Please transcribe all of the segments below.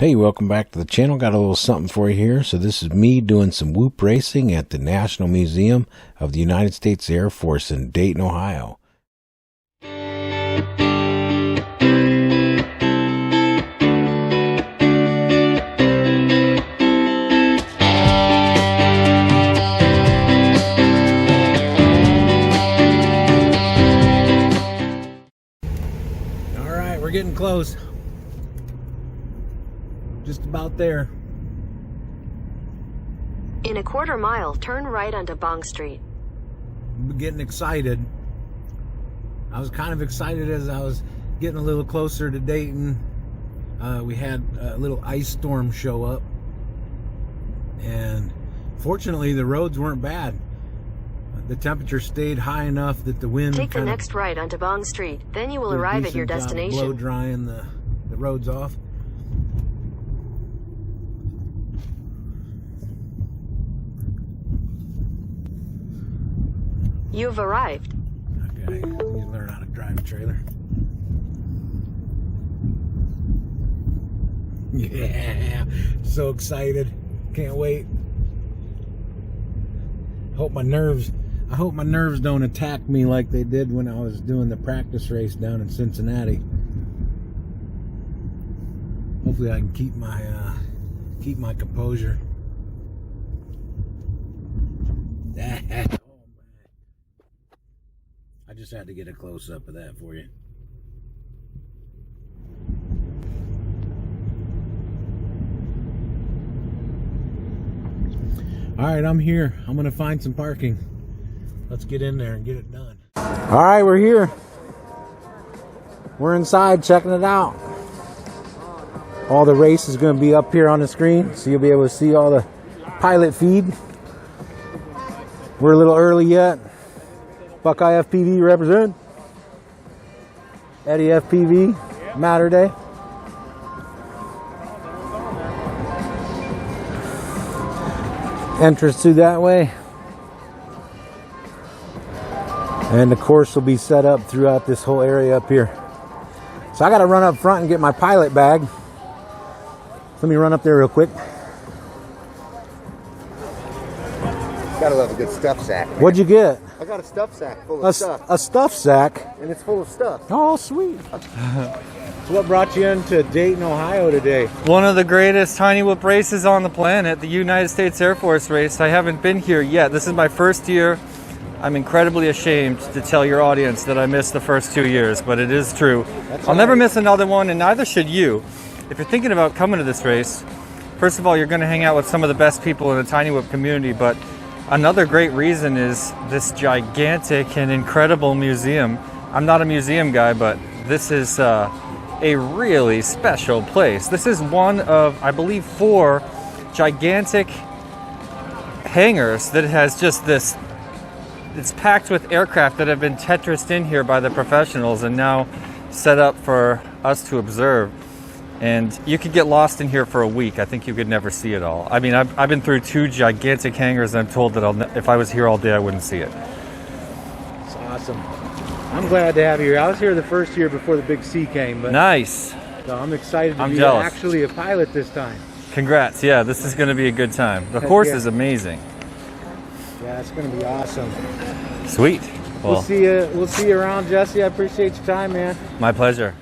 Hey, welcome back to the channel. Got a little something for you here. So this is me doing some whoop racing at the National Museum of the United States Air Force in Dayton, Ohio. All right, we're getting close. Just about there. In a quarter mile, turn right onto Bong Street. I'm getting excited. I was kind of excited as I was getting a little closer to Dayton. We had a little ice storm show up, and fortunately the roads weren't bad. The temperature stayed high enough that the wind Take the next right onto Bong Street, then you will did a arrive at your decent job destination. blow drying the roads off. You've arrived. Okay, you learn how to drive a trailer. Yeah, so excited. Can't wait. I hope my nerves don't attack me like they did when I was doing the practice race down in Cincinnati. Hopefully I can keep my composure. I just had to get a close-up of that for you. All right, I'm here. I'm gonna find some parking. Let's get in there and get it done. All right, we're here. We're inside checking it out. All the race is gonna be up here on the screen, so you'll be able to see all the pilot feed. We're a little early yet. Buckeye FPV represent. Eddie FPV, Matter Day. Entrance through that way. And the course will be set up throughout this whole area up here. So I gotta run up front and get my pilot bag. Let me run up there real quick. Gotta love a good stuff sack. What'd you get? I got a stuff sack full of stuff. A stuff sack? And it's full of stuff. Oh, sweet. So what brought you into Dayton, Ohio today? One of the greatest tiny whoop races on the planet, the United States Air Force race. I haven't been here yet. This is my first year. I'm incredibly ashamed to tell your audience that I missed the first 2 years, but it is true. I'll never miss another one, and neither should you. If you're thinking about coming to this race, first of all, you're going to hang out with some of the best people in the tiny whoop community, but another great reason is this gigantic and incredible museum. I'm not a museum guy, but this is a really special place. This is one of, I believe, 4 gigantic hangars that has just this, it's packed with aircraft that have been Tetrised in here by the professionals and now set up for us to observe. And you could get lost in here for a week. I think you could never see it all. I mean, I've been through 2 gigantic hangars, and I'm told that if I was here all day, I wouldn't see it. It's awesome. I'm glad to have you here. I was here the first year before the big C came. But Nice. So I'm excited to be jealous. actually a pilot this time. Congrats. Yeah, this is going to be a good time. The course is amazing. Yeah, it's going to be awesome. Sweet. Well, We'll see you around, Jesse. I appreciate your time, man. my pleasure.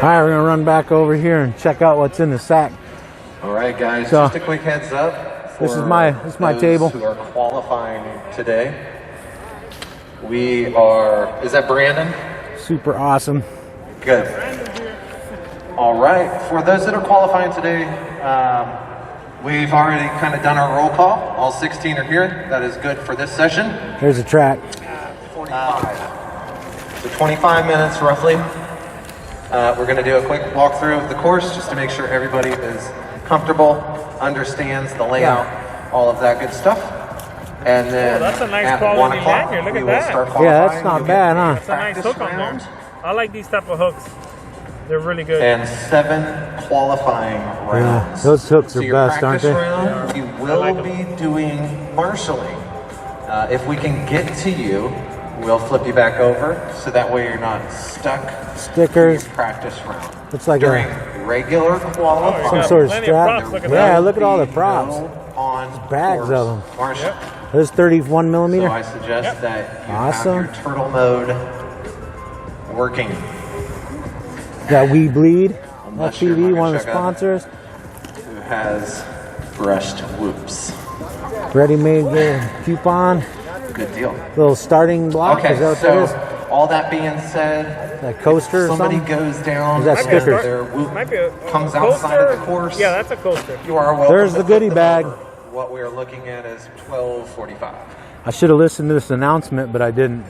All right, we're going to run back over here and check out what's in the sack. All right, guys, So, just a quick heads up. For this is my those table. who are qualifying today. We are, is that Brandon? Super awesome. Good. All right, for those that are qualifying today, we've already kind of done our roll call. All 16 are here. That is good for this session. Here's a track. 45. So 25 minutes roughly. We're going to do a quick walkthrough of the course just to make sure everybody is comfortable, understands the layout, all of that good stuff. And then that's a nice at quality 1 o'clock, lanyard. Look we at will that. start qualifying. Yeah, that's not You'll bad, get huh? That's a nice practice hook on round. them. I like these type of hooks. They're really good. And 7 qualifying rounds. those hooks So are your best, aren't practice they? round, you will be doing marshalling. If we can get to you, we'll flip you back over, so that way you're not stuck. Stickers. Practice round. It's like during a regular qualifier. Some sort of plenty of strap. props, look at Yeah, that. look at all the props. On Bags of them. Marshall. There's 31 millimeter. So I suggest that you Awesome. have your turtle mode working. Got We Bleed. Unless you're FPV, one of the Chugga, sponsors. who has brushed whoops. Ready-made coupon. Good deal. Little starting block. Okay, Is that what so that all that being said, is? That coaster or somebody something? goes down Is that and stickers? their whoop Might be a comes coaster. outside of the course. Yeah, that's a coaster. You are welcome. There's the to goodie flip bag. over. What we are looking at is 12:45. I should have listened to this announcement, but I didn't.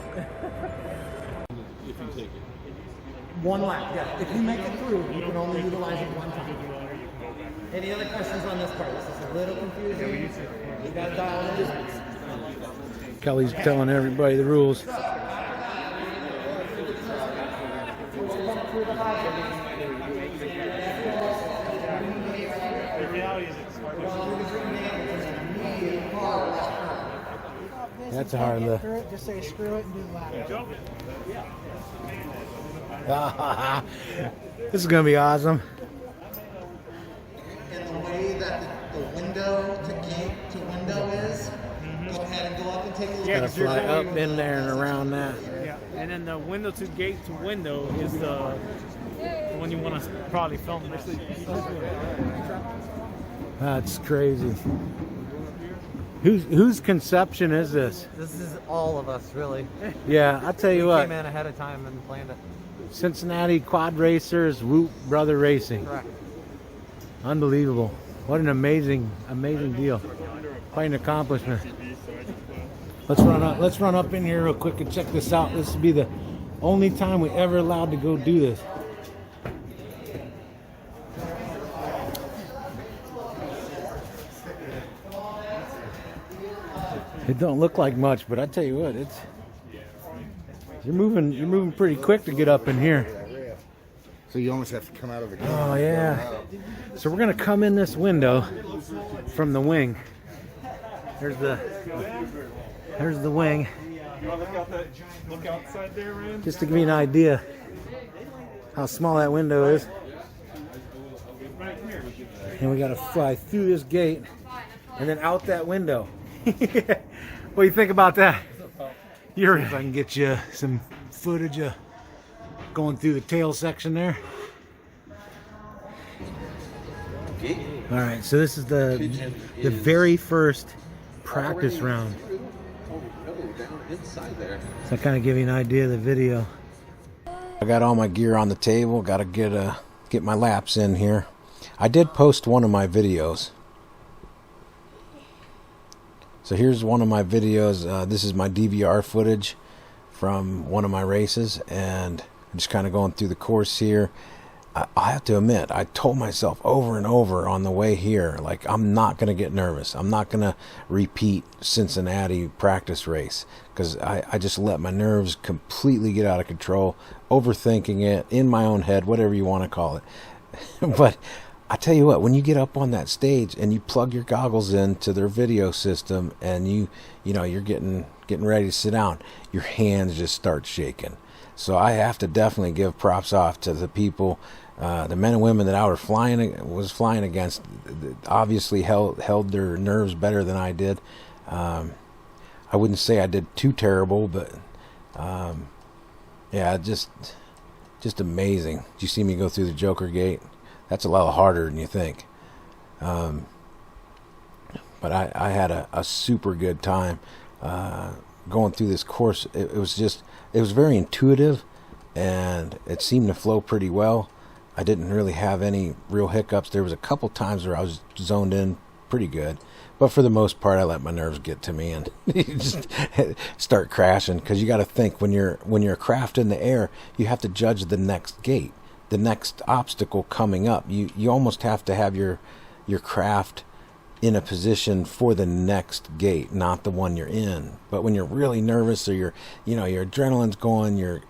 One lap, yeah. If you make it through, you can only utilize it one time. Any other questions on this part? This is a little confusing. You gotta dial it in. Kelly's telling everybody the rules. That's a hard lift. Just say screw it and do the lap. This is gonna be awesome. And the way that the window to gate to window is, go ahead and go up and take a look. Gotta fly up in there and around that. Yeah, and then the window to gate to window is the one you want to probably film. That's crazy. Whose conception is this? This is all of us, really. Yeah, I'll tell you We what. came in ahead of time and planned it. Cincinnati Quad Racers, Whoop Brother Racing. Correct. Unbelievable. What an amazing deal. Quite an accomplishment. Let's run up in here real quick and check this out. This will be the only time we ever allowed to go do this. It don't look like much, but I tell you what, you're moving pretty quick to get up in here. So you almost have to come out of the car. Oh yeah. So we're gonna come in this window from the wing. There's the wing. Look outside there, man. Just to give you an idea how small that window is. And we gotta fly through this gate and then out that window. What do you think about that? If I can get you some footage of going through the tail section there. All right, so this is the very first practice round. So I kind of give you an idea of the video. I got all my gear on the table. Got to get my laps in here. I did post one of my videos. So here's one of my videos. This is my DVR footage from one of my races, and I'm just kind of going through the course here. I have to admit, I told myself over and over on the way here, like, I'm not going to get nervous. I'm not going to repeat Cincinnati practice race, because I just let my nerves completely get out of control, overthinking it in my own head, whatever you want to call it. But I tell you what, when you get up on that stage and you plug your goggles into their video system and you're getting ready to sit down, your hands just start shaking. So I have to definitely give props off to the people, the men and women that I was flying against. Obviously held their nerves better than I did. I wouldn't say I did too terrible, but yeah, just amazing. Did you see me go through the Joker Gate? That's a lot harder than you think. But I had a super good time going through this course. It was very intuitive, and it seemed to flow pretty well. I didn't really have any real hiccups. There was a couple times where I was zoned in pretty good, but for the most part, I let my nerves get to me and just start crashing. Because you got to think, when you're a craft in the air, you have to judge the next gate, the next obstacle coming up. You almost have to have your craft in a position for the next gate, not the one you're in. But when you're really nervous, or your adrenaline's going, you're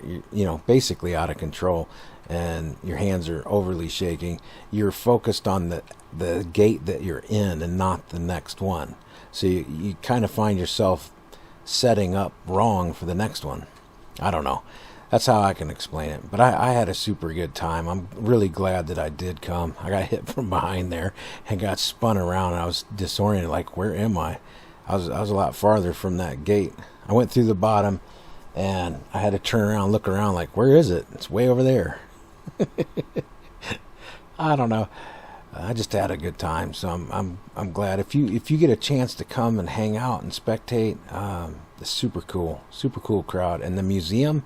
basically out of control, and your hands are overly shaking, you're focused on the gate that you're in and not the next one. So you kind of find yourself setting up wrong for the next one. I don't know. That's how I can explain it. But I had a super good time. I'm really glad that I did come. I got hit from behind there and got spun around. I was disoriented, like, where am I? I was a lot farther from that gate. I went through the bottom, and I had to turn around, look around, like, where is it? It's way over there. I don't know. I just had a good time, so I'm glad. If you get a chance to come and hang out and spectate, it's super cool crowd. And the museum,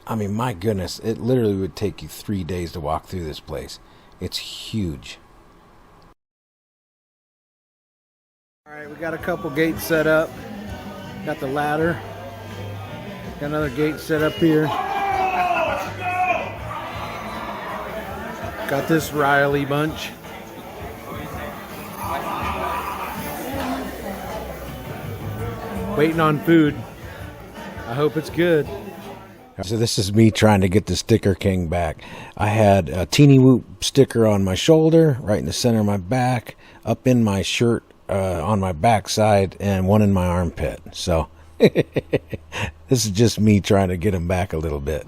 I mean, my goodness, it literally would take you 3 days to walk through this place. It's huge. All right, we got a couple gates set up. Got the ladder. Got another gate set up here. Got this Riley bunch. Waiting on food. I hope it's good. So this is me trying to get the Sticker King back. I had a Teeny Whoop sticker on my shoulder, right in the center of my back, up in my shirt on my backside, and one in my armpit. So this is just me trying to get him back a little bit.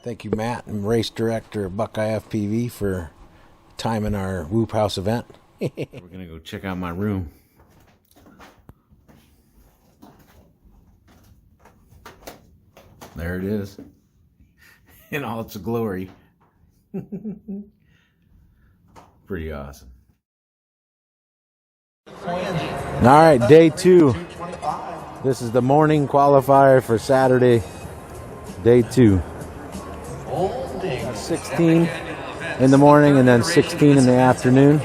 Thank you, Matt, and race director of Buckeye FPV, for timing our Whoop House event. We're gonna go check out my room. There it is in all its glory. Pretty awesome. All right, day 2. This is the morning qualifier for Saturday, day 2. 16 in the morning, and then 16 in the afternoon,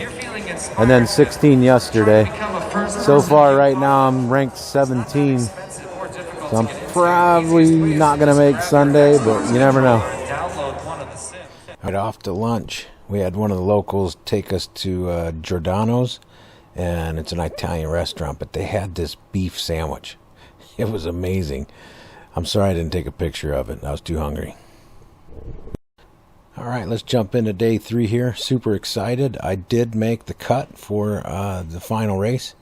and then 16 yesterday. So far right now I'm ranked 17, so I'm probably not going to make Sunday, but you never know. Right off to lunch, we had one of the locals take us to Giordano's, and it's an Italian restaurant, but they had this beef sandwich. It was amazing. I'm sorry I didn't take a picture of it. I was too hungry. All right, let's jump into day 3 here. Super excited. I did make the cut for the final race.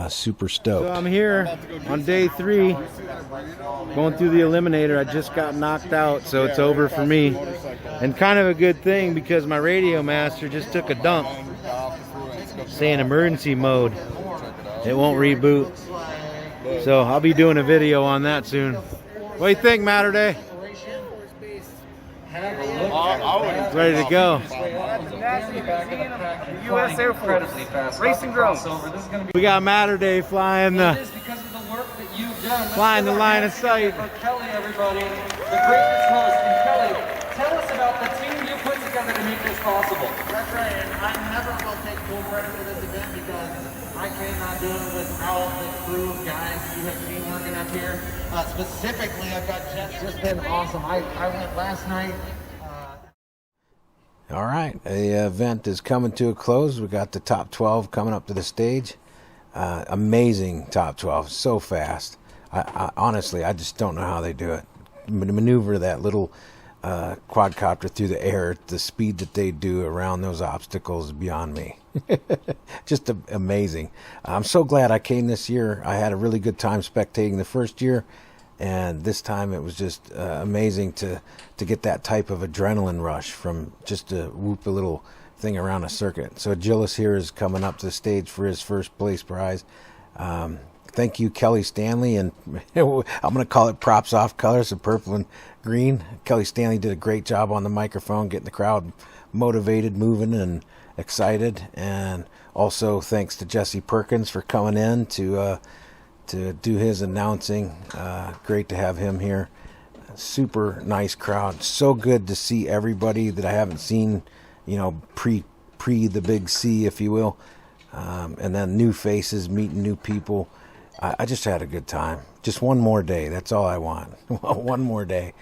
Super stoked. So I'm here on day 3, going through the eliminator. I just got knocked out, so it's over for me. And kind of a good thing, because my radio master just took a dump saying emergency mode. It won't reboot. So I'll be doing a video on that soon. What do you think, Matterday? Ready to go. U.S. Air Force, racing drones. We got Matterday flying the line of sight. Kelly, everybody, the greatest host. And Kelly, tell us about the team you put together to make this possible. That's right, and I never will take full credit for this event, because I cannot do it without the crew of guys you have seen working up here. Specifically, I've got Jeff's just been awesome. I went last night. All right, the event is coming to a close. We got the top 12 coming up to the stage. Amazing top 12, so fast. I honestly, I just don't know how they do it. Maneuver that little quadcopter through the air at the speed that they do around those obstacles is beyond me. Just amazing. I'm so glad I came this year. I had a really good time spectating the first year, and this time it was just amazing to get that type of adrenaline rush from just to whoop a little thing around a circuit. So Gillis here is coming up to the stage for his first place prize. Thank you, Kelly Stanley, and I'm going to call it Propsoff colors of purple and green. Kelly Stanley did a great job on the microphone, getting the crowd motivated, moving, and excited. And also thanks to Jesse Perkins for coming in to do his announcing. Great to have him here. Super nice crowd. So good to see everybody that I haven't seen, you know, pre the big C, if you will. And then new faces, meeting new people. I just had a good time. Just one more day. That's all I want. One more day.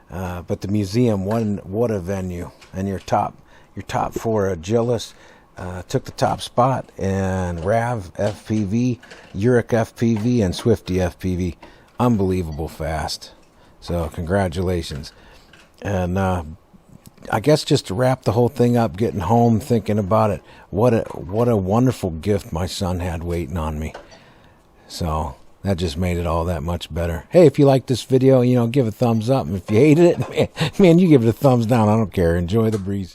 But the museum, what a venue. And your top 4, Gillis took the top spot, and Rav FPV, Uric FPV, and Swifty FPV. Unbelievable fast. So congratulations. And I guess just to wrap the whole thing up, getting home, thinking about it, what a wonderful gift my son had waiting on me. So that just made it all that much better. Hey, if you like this video, give a thumbs up. And if you hated it, man, you give it a thumbs down. I don't care. Enjoy the breeze.